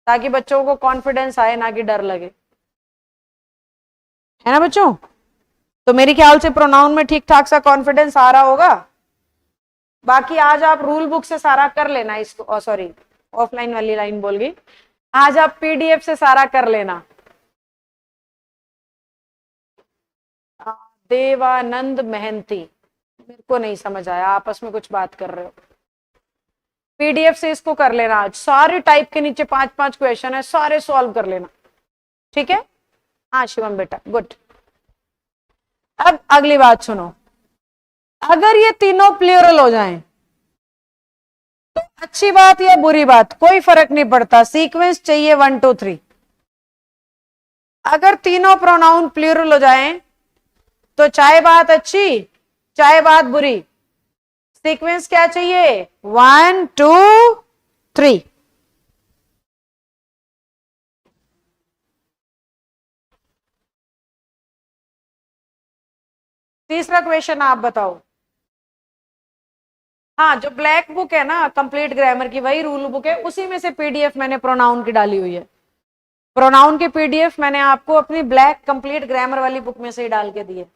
ताकि बच्चों को कॉन्फिडेंस आए ना कि डर लगे, है ना बच्चों। तो मेरे ख्याल से प्रोनाउन में ठीक ठाक सा कॉन्फिडेंस आ रहा होगा। बाकी आज आप रूल बुक से सारा कर लेना इसको, सॉरी ऑफलाइन वाली लाइन बोल गई, आज आप पीडीएफ से सारा कर लेना। देवानंद महंती, मेरे को नहीं समझ आया, आपस में कुछ बात कर रहे हो। पीडीएफ से इसको कर लेना आज, सारे टाइप के नीचे 5 5 क्वेश्चन है, सारे सॉल्व कर लेना, ठीक है। हाँ शिवम बेटा, गुड। अब अगली बात सुनो, अगर ये तीनों प्लूरल हो जाएं तो अच्छी बात या बुरी बात कोई फर्क नहीं पड़ता, सीक्वेंस चाहिए 1 2 3। अगर तीनों प्रोनाउन प्लूरल हो जाएं तो चाहे बात अच्छी चाहे बात बुरी, सीक्वेंस क्या चाहिए 1 2 3। तीसरा क्वेश्चन आप बताओ। हाँ, जो ब्लैक बुक है ना कंप्लीट ग्रामर की, वही रूल बुक है, उसी में से पीडीएफ मैंने प्रोनाउन की डाली हुई है। प्रोनाउन की पीडीएफ मैंने आपको अपनी ब्लैक कंप्लीट ग्रामर वाली बुक में से ही डाल के दी है।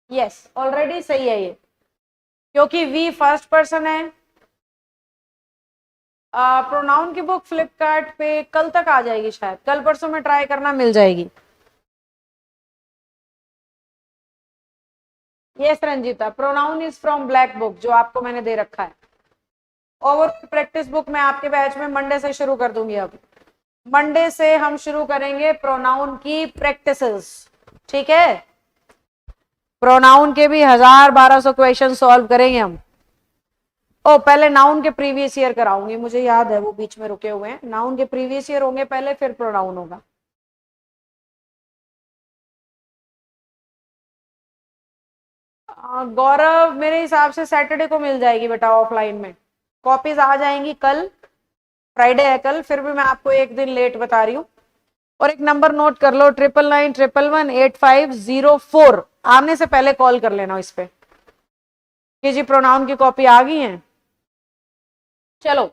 यस, ऑलरेडी सही है ये, क्योंकि वी फर्स्ट पर्सन है। प्रोनाउन की बुक फ्लिपकार्ट पे कल तक आ जाएगी, शायद कल परसों में ट्राई करना, मिल जाएगी। Yes Ranjita, pronoun is from black book, जो आपको मैंने दे रखा है। ओवर प्रैक्टिस बुक मैं आपके बैच में मंडे से शुरू कर दूंगी। अब मंडे से हम शुरू करेंगे प्रोनाउन की प्रैक्टिसेस, ठीक है। प्रोनाउन के भी 1000-1200 क्वेश्चन सॉल्व करेंगे हम। ओ, पहले नाउन के प्रीवियस ईयर कराऊंगी, मुझे याद है वो बीच में रुके हुए हैं। नाउन के प्रीवियस ईयर होंगे पहले, फिर प्रोनाउन होगा। गौरव, मेरे हिसाब से सैटरडे को मिल जाएगी बेटा ऑफलाइन में, कॉपीज आ जाएंगी कल, फ्राइडे है कल, फिर भी मैं आपको एक दिन लेट बता रही हूँ। और एक नंबर नोट कर लो, 9991118504, आने से पहले कॉल कर लेना इस पे कि जी प्रोनाउन की कॉपी आ गई है। चलो,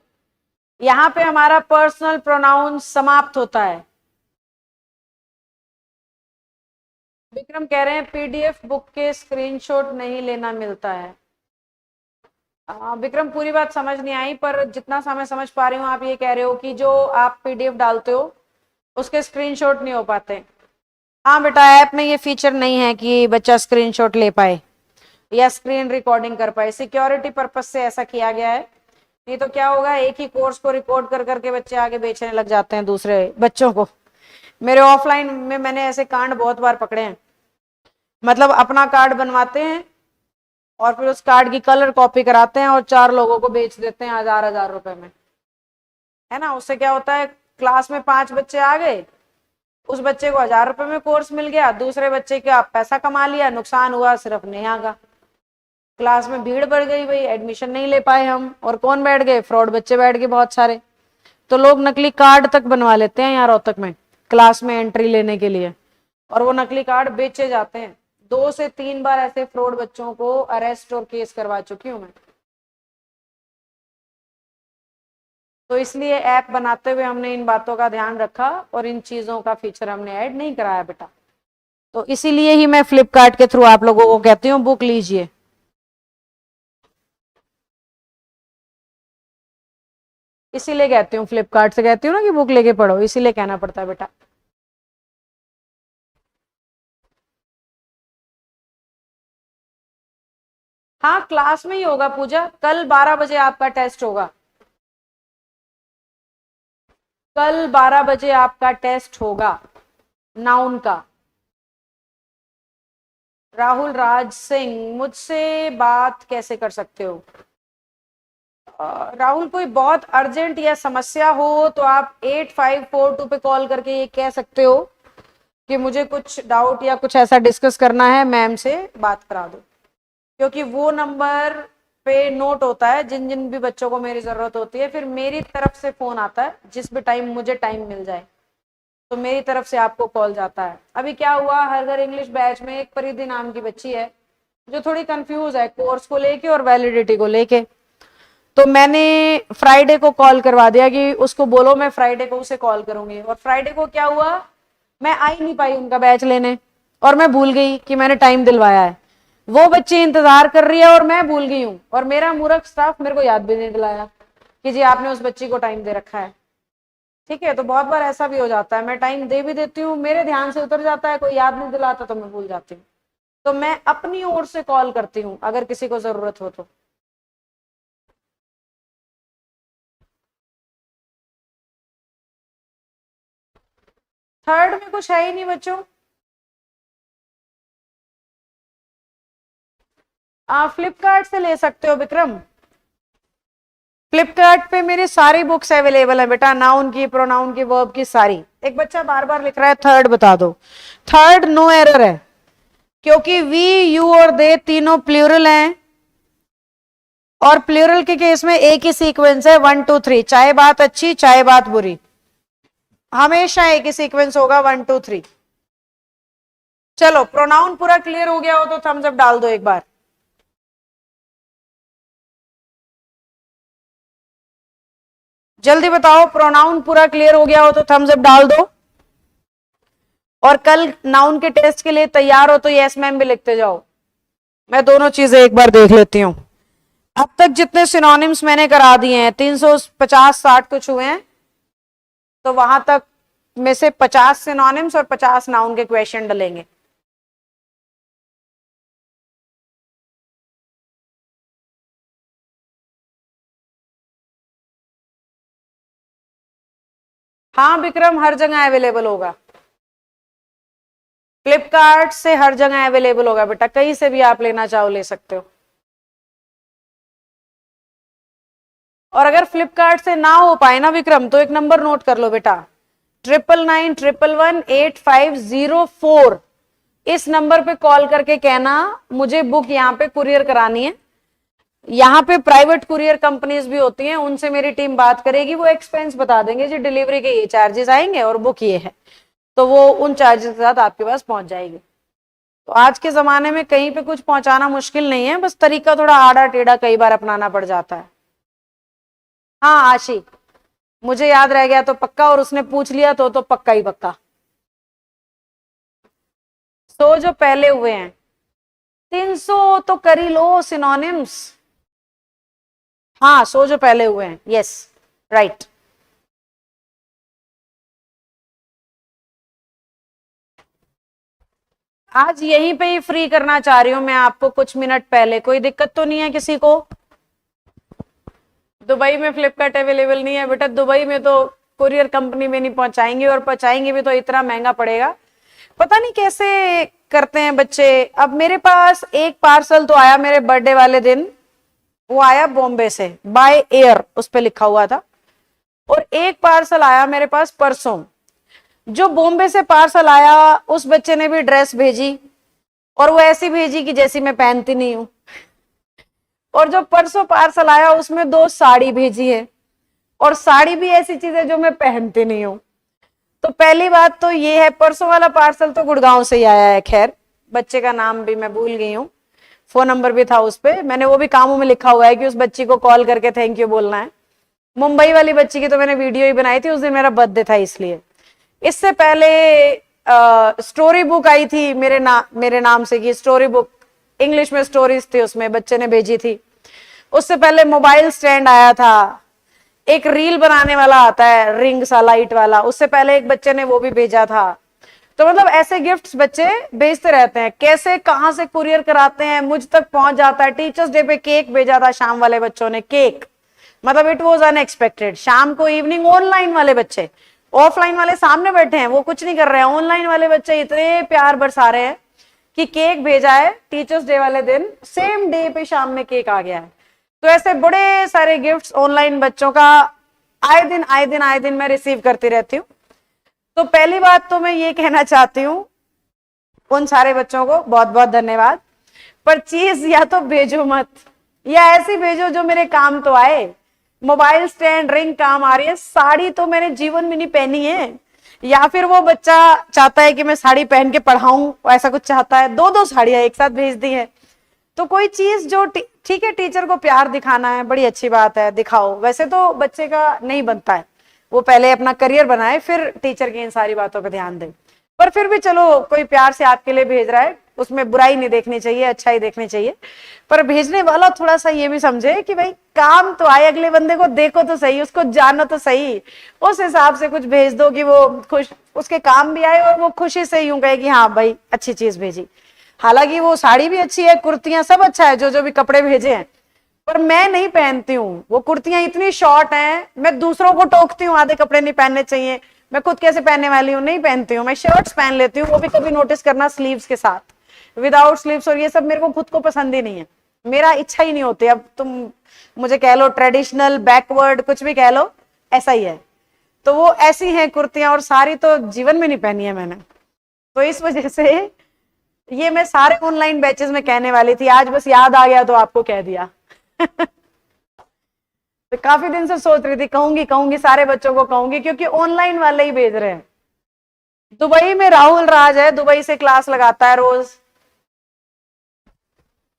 यहां पे हमारा पर्सनल प्रोनाउन समाप्त होता है। विक्रम कह रहे हैं पीडीएफ बुक के स्क्रीनशॉट नहीं लेना मिलता है। विक्रम, पूरी बात समझ नहीं आई, पर जितना समय समझ पा रही हूँ आप ये कह रहे हो कि जो आप पीडीएफ डालते हो उसके स्क्रीनशॉट नहीं हो पाते। हाँ बेटा, ऐप में ये फीचर नहीं है कि बच्चा स्क्रीनशॉट ले पाए या स्क्रीन रिकॉर्डिंग कर पाए, सिक्योरिटी पर्पस से ऐसा किया गया है। नहीं तो क्या होगा, एक ही कोर्स को रिकॉर्ड कर करके बच्चे आगे बेचने लग जाते हैं दूसरे बच्चों को। मेरे ऑफलाइन में मैंने ऐसे कांड बहुत बार पकड़े हैं, मतलब अपना कार्ड बनवाते हैं और फिर उस कार्ड की कलर कॉपी कराते हैं और 4 लोगों को बेच देते हैं 1000-1000 रुपए में, है ना। उससे क्या होता है, क्लास में 5 बच्चे आ गए, उस बच्चे को 1000 रुपए में कोर्स मिल गया, दूसरे बच्चे का पैसा कमा लिया, नुकसान हुआ सिर्फ नेहा का। क्लास में भीड़ बढ़ गई भाई, एडमिशन नहीं ले पाए हम, और कौन बैठ गए, फ्रॉड बच्चे बैठ गए बहुत सारे। तो लोग नकली कार्ड तक बनवा लेते हैं यहाँ रोहतक में क्लास में एंट्री लेने के लिए, और वो नकली कार्ड बेचे जाते हैं। 2 से 3 बार ऐसे फ्रॉड बच्चों को अरेस्ट और केस करवा चुकी हूं मैं। तो इसलिए ऐप बनाते हुए हमने इन बातों का ध्यान रखा और इन चीजों का फीचर हमने ऐड नहीं कराया बेटा। तो इसीलिए ही मैं फ्लिपकार्ट के थ्रू आप लोगों को कहती हूँ बुक लीजिए। इसीलिए कहती हूँ, फ्लिपकार्ट से कहती हूँ ना कि बुक लेके पढ़ो, इसीलिए कहना पड़ता है बेटा। हाँ, क्लास में ही होगा पूजा, कल 12 बजे आपका टेस्ट होगा। कल 12 बजे आपका टेस्ट होगा नाउन का। राहुल राज सिंह, मुझसे बात कैसे कर सकते हो? राहुल, कोई बहुत अर्जेंट या समस्या हो तो आप 8542 पे कॉल करके ये कह सकते हो कि मुझे कुछ डाउट या कुछ ऐसा डिस्कस करना है, मैम से बात करा दो, क्योंकि वो नंबर पे नोट होता है जिन जिन भी बच्चों को मेरी जरूरत होती है, फिर मेरी तरफ से फोन आता है जिस भी टाइम मुझे टाइम मिल जाए, तो मेरी तरफ से आपको कॉल जाता है। अभी क्या हुआ, हर घर इंग्लिश बैच में एक परिधि नाम की बच्ची है जो थोड़ी कंफ्यूज है कोर्स को लेके और वैलिडिटी को लेके, तो मैंने फ्राइडे को कॉल करवा दिया कि उसको बोलो मैं फ्राइडे को उसे कॉल करूंगी। और फ्राइडे को क्या हुआ, मैं आ ही नहीं पाई उनका बैच लेने, और मैं भूल गई कि मैंने टाइम दिलवाया है। वो बच्ची इंतजार कर रही है और मैं भूल गई हूँ, और मेरा मूर्ख स्टाफ मेरे को याद भी नहीं दिलाया कि जी आपने उस बच्ची को टाइम दे रखा है। ठीक है, तो बहुत बार ऐसा भी हो जाता है, मैं टाइम दे भी देती हूँ, मेरे ध्यान से उतर जाता है, कोई याद नहीं दिलाता तो मैं भूल जाती हूँ। तो मैं अपनी ओर से कॉल करती हूँ अगर किसी को जरूरत हो तो। थर्ड में कुछ है ही नहीं बच्चों। आप फ्लिपकार्ट से ले सकते हो विक्रम, फ्लिपकार्ट पे मेरी सारी बुक्स अवेलेबल है बेटा, नाउन की, प्रोनाउन की, वर्ब की, सारी। एक बच्चा बार बार लिख रहा है थर्ड बता दो, थर्ड नो एरर है, क्योंकि वी, यू और दे तीनों प्लूरल हैं, और प्लूरल के केस में एक ही सीक्वेंस है 1 2 3, चाहे बात अच्छी चाहे बात बुरी, हमेशा एक ही सीक्वेंस होगा 1 2 3। चलो, प्रोनाउन पूरा क्लियर हो गया हो तो थम्स अप डाल दो एक बार। जल्दी बताओ, प्रोनाउन पूरा क्लियर हो गया हो तो थम्स अप डाल दो, और कल नाउन के टेस्ट के लिए तैयार हो तो यस मैम भी लिखते जाओ। मैं दोनों चीजें एक बार देख लेती हूँ। अब तक जितने सिनोनिम्स मैंने करा दिए हैं 350-60 कुछ हुए हैं, तो वहां तक में से 50 सिनोनिम्स और 50 नाउन के क्वेश्चन डलेंगे। हाँ विक्रम, हर जगह अवेलेबल होगा, फ्लिपकार्ट से हर जगह अवेलेबल होगा बेटा, कहीं से भी आप लेना चाहो ले सकते हो। और अगर फ्लिपकार्ट से ना हो पाए ना विक्रम, तो एक नंबर नोट कर लो बेटा, 9991118504। इस नंबर पे कॉल करके कहना मुझे बुक यहाँ पे कुरियर करानी है। यहाँ पे प्राइवेट कुरियर कंपनीज भी होती हैं, उनसे मेरी टीम बात करेगी, वो एक्सपेंस बता देंगे जी, डिलीवरी के ये चार्जेस आएंगे और बुक ये है, तो वो उन चार्जेस के साथ आपके पास पहुंच जाएगी। तो आज के जमाने में कहीं पे कुछ पहुंचाना मुश्किल नहीं है, बस तरीका थोड़ा आड़ा टेढ़ा कई बार अपनाना पड़ जाता है। हाँ आशी, मुझे याद रह गया तो पक्का, और उसने पूछ लिया तो पक्का ही पक्का। सो जो पहले हुए हैं 300 तो कर ही लो सिनोनिम्स। हाँ सो जो पहले हुए हैं, यस राइट। आज यहीं पे ही फ्री करना चाह रही हूं मैं आपको, कुछ मिनट पहले। कोई दिक्कत तो नहीं है किसी को? दुबई में फ्लिपकार्ट अवेलेबल नहीं है बेटा, दुबई में तो कुरियर कंपनी में नहीं पहुंचाएंगे, और पहुंचाएंगे भी तो इतना महंगा पड़ेगा, पता नहीं कैसे करते हैं बच्चे। अब मेरे पास एक पार्सल तो आया मेरे बर्थडे वाले दिन, वो आया बॉम्बे से बाय एयर, उस पे लिखा हुआ था। और एक पार्सल आया मेरे पास परसों, जो बॉम्बे से पार्सल आया उस बच्चे ने भी ड्रेस भेजी, और वो ऐसी भेजी कि जैसी मैं पहनती नहीं हूं। और जो परसों पार्सल आया उसमें 2 साड़ी भेजी है, और साड़ी भी ऐसी चीज है जो मैं पहनती नहीं हूं। तो पहली बात तो ये है, परसों वाला पार्सल तो गुड़गांव से ही आया है, खैर बच्चे का नाम भी मैं भूल गई हूँ, फोन नंबर भी था उस पे, मैंने वो भी कामों में लिखा हुआ है कि उस बच्ची को कॉल करके थैंक यू बोलना है। मुंबई वाली बच्ची की तो मैंने वीडियो ही बनाई थी, उस दिन मेरा बर्थडे था इसलिए। इससे पहले स्टोरी बुक आई थी मेरे नाम से की स्टोरी बुक, इंग्लिश में स्टोरीज थी उसमें, बच्चे ने भेजी थी। उससे पहले मोबाइल स्टैंड आया था, एक रील बनाने वाला आता है रिंग सा लाइट वाला, उससे पहले एक बच्चे ने वो भी भेजा था। तो मतलब ऐसे गिफ्ट्स बच्चे भेजते रहते हैं, कैसे कहां से कुरियर कराते हैं मुझ तक पहुंच जाता है। टीचर्स डे पे केक भेजा था शाम वाले बच्चों ने, केक, मतलब इट वाज अनएक्सपेक्टेड। शाम को इवनिंग ऑनलाइन वाले बच्चे, ऑफलाइन वाले सामने बैठे हैं वो कुछ नहीं कर रहे हैं, ऑनलाइन वाले बच्चे इतने प्यार बरसा रहे हैं कि केक भेजा है टीचर्स डे वाले दिन, सेम डे पे शाम में केक आ गया है। तो ऐसे बड़े सारे गिफ्ट्स ऑनलाइन बच्चों का आए दिन मैं रिसीव करती रहती हूँ। तो पहली बात तो मैं ये कहना चाहती हूँ उन सारे बच्चों को बहुत बहुत धन्यवाद, पर चीज या तो भेजो मत, या ऐसी भेजो जो मेरे काम तो आए। मोबाइल स्टैंड रिंग काम आ रही है, साड़ी तो मैंने जीवन में नहीं पहनी है, या फिर वो बच्चा चाहता है कि मैं साड़ी पहन के पढ़ाऊं, ऐसा कुछ चाहता है, 2 साड़ियां एक साथ भेज दी है। तो कोई चीज जो ठीक है, टीचर को प्यार दिखाना है, बड़ी अच्छी बात है, दिखाओ, वैसे तो बच्चे का नहीं बनता है, वो पहले अपना करियर बनाए फिर टीचर की इन सारी बातों पर ध्यान दे। पर फिर भी चलो, कोई प्यार से आपके लिए भेज रहा है, उसमें बुराई नहीं देखनी चाहिए, अच्छा ही देखनी चाहिए। पर भेजने वाला थोड़ा सा ये भी समझे कि भाई काम तो आए, अगले बंदे को देखो तो सही, उसको जानो तो सही, उस हिसाब से कुछ भेज दो कि वो खुश, उसके काम भी आए और वो खुशी से यूं कहे कि हाँ भाई अच्छी चीज भेजी। हालांकि वो साड़ी भी अच्छी है, कुर्तियां सब अच्छा है, जो भी कपड़े भेजे हैं, पर मैं नहीं पहनती हूँ। वो कुर्तियां इतनी शॉर्ट हैं, मैं दूसरों को टोकती हूँ आधे कपड़े नहीं पहनने चाहिए, मैं खुद कैसे पहनने वाली हूँ, नहीं पहनती हूँ। मैं शर्ट्स पहन लेती हूँ, वो भी कभी नोटिस करना स्लीव्स के साथ, विदाउट स्लीव्स, और ये सब मेरे को खुद को पसंद ही नहीं है, मेरा इच्छा ही नहीं होती। अब तुम मुझे कह लो ट्रेडिशनल, बैकवर्ड, कुछ भी कह लो, ऐसा ही है। तो वो ऐसी हैं कुर्तियां, और साड़ी तो जीवन में नहीं पहनी है मैंने। तो इस वजह से ये मैं सारे ऑनलाइन बैचेस में कहने वाली थी, आज बस याद आ गया तो आपको कह दिया। तो काफी दिन से सोच रही थी कहूंगी सारे बच्चों को कहूंगी, क्योंकि ऑनलाइन वाले ही भेज रहे हैं। दुबई में राहुल राज है, दुबई से क्लास लगाता है रोज।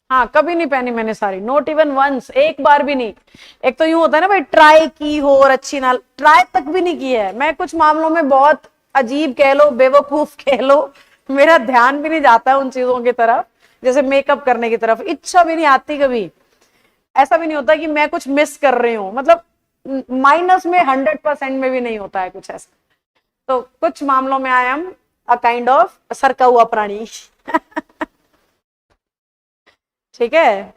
हाँ कभी नहीं पहनी मैंने साड़ी, नॉट इवन वंस, एक बार भी नहीं। एक तो यूं होता है ना भाई, ट्राई की हो और अच्छी ना, ट्राई तक भी नहीं की है। मैं कुछ मामलों में बहुत अजीब कह लो, बेवकूफ कह लो, मेरा ध्यान भी नहीं जाता है उन चीजों की तरफ, जैसे मेकअप करने की तरफ इच्छा भी नहीं आती कभी। ऐसा भी नहीं होता कि मैं कुछ मिस कर रही हूँ, मतलब माइनस में 100% में भी नहीं होता है कुछ ऐसा। तो कुछ मामलों में I am a kind of सरका हुआ प्राणी। ठीक है।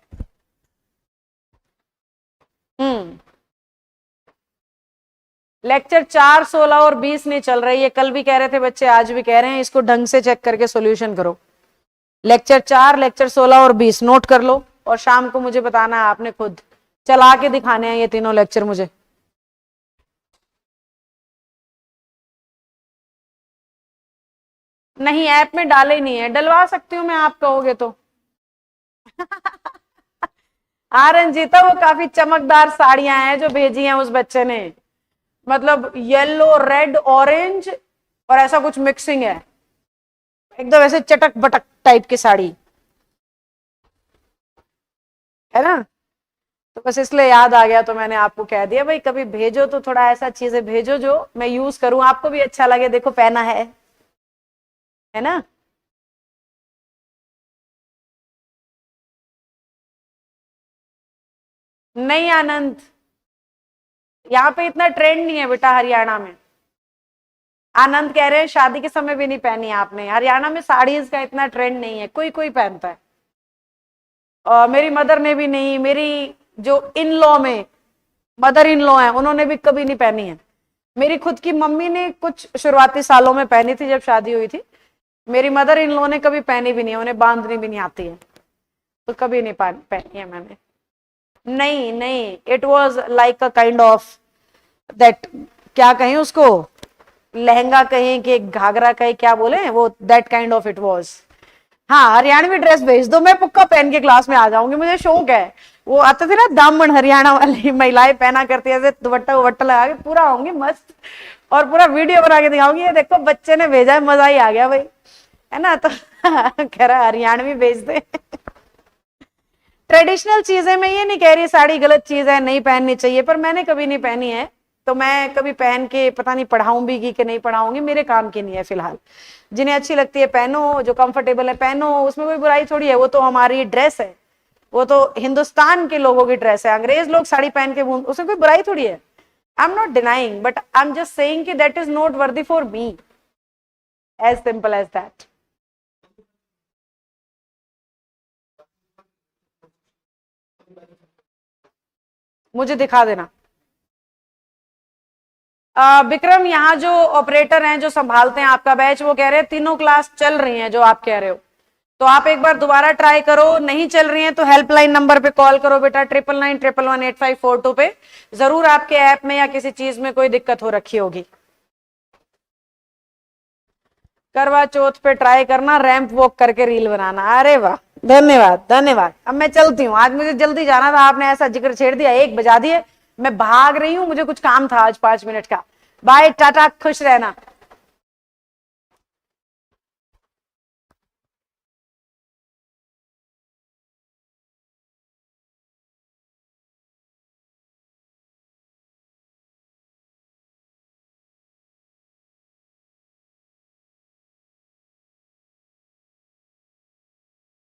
लेक्चर 4, 16 और 20 नहीं चल रही है, कल भी कह रहे थे बच्चे, आज भी कह रहे हैं, इसको ढंग से चेक करके सॉल्यूशन करो। लेक्चर 4, लेक्चर 16 और 20 नोट कर लो, और शाम को मुझे बताना है, आपने खुद चला के दिखाने हैं ये तीनों लेक्चर मुझे। नहीं, ऐप में डाले ही नहीं है, डलवा सकती हूँ मैं, आप कहोगे तो। हाँ रंजीता, वो काफी चमकदार साड़ियां हैं जो भेजी हैं उस बच्चे ने, मतलब येलो, रेड, ऑरेंज और ऐसा कुछ मिक्सिंग है, एकदम ऐसे चटक बटक टाइप की साड़ी है ना। तो बस इसलिए याद आ गया, तो मैंने आपको कह दिया भाई कभी भेजो तो थोड़ा ऐसा चीजें भेजो जो मैं यूज करूं, आपको भी अच्छा लगे, देखो पहना है ना। नहीं आनंद, यहाँ पे इतना ट्रेंड नहीं है बेटा हरियाणा में। आनंद कह रहे हैं शादी के समय भी नहीं पहनी आपने, हरियाणा में साड़ीज का इतना ट्रेंड नहीं है, कोई कोई पहनता है। मेरी मदर ने भी नहीं, मेरी जो इन लॉ में मदर इन लॉ है उन्होंने भी कभी नहीं पहनी है। मेरी खुद की मम्मी ने कुछ शुरुआती सालों में पहनी थी जब शादी हुई थी, मेरी मदर इन लॉ ने कभी पहनी भी नहीं, उन्हें बांधनी भी नहीं आती है, तो कभी नहीं पहनी है मैंने। नहीं नहीं, it was like a kind of that, क्या कहें उसको, लहंगा कहें कि घाघरा कहें, क्या बोले वो, that kind of it was. हाँ, हरियाणवी ड्रेस भेज दो, मैं पुक्का पहन के क्लास में आ जाऊंगी, मुझे शौक है। वो आते थे ना दामन, हरियाणा वाली महिलाएं पहना करती है, दुपट्टा वट्टा लगा के पूरा आऊंगी मस्त, और पूरा वीडियो बना के दिखाऊंगी, ये देखो बच्चे ने भेजा है, मजा ही आ गया भाई, है ना। तो कह रहा हरियाणवी भेज दे। ट्रेडिशनल चीजें, मैं ये नहीं कह रही साड़ी गलत चीज है, नहीं पहननी चाहिए, पर मैंने कभी नहीं पहनी है, तो मैं कभी पहन के पता नहीं पढ़ाऊं भी कि नहीं पढ़ाऊंगी, मेरे काम की नहीं है फिलहाल। जिन्हें अच्छी लगती है पहनो, जो कंफर्टेबल है पहनो, उसमें कोई बुराई थोड़ी है, वो तो हमारी ड्रेस है, वो तो हिंदुस्तान के लोगों की ड्रेस है। अंग्रेज लोग साड़ी पहन के घूम, उसमें कोई बुराई थोड़ी है। I am not denying, but I am just saying कि that is not worthy for me, as simple as that. मुझे दिखा देना। विक्रम, यहाँ जो ऑपरेटर हैं जो संभालते हैं आपका बैच, वो कह रहे हैं तीनों क्लास चल रही हैं जो आप कह रहे हो, तो आप एक बार दोबारा ट्राई करो, नहीं चल रही हैं तो हेल्पलाइन नंबर पे कॉल करो बेटा, 9991118542 पे। जरूर आपके ऐप में या किसी चीज में कोई दिक्कत हो रखी होगी। करवा चौथ पे ट्राई करना, रैंप वॉक करके रील बनाना। अरे वाह, धन्यवाद धन्यवाद। अब मैं चलती हूँ, आज मुझे जल्दी जाना था, आपने ऐसा जिक्र छेड़ दिया, 1 बजा दिए, मैं भाग रही हूँ, मुझे कुछ काम था आज 5 मिनट का। बाय, टाटा, खुश रहना।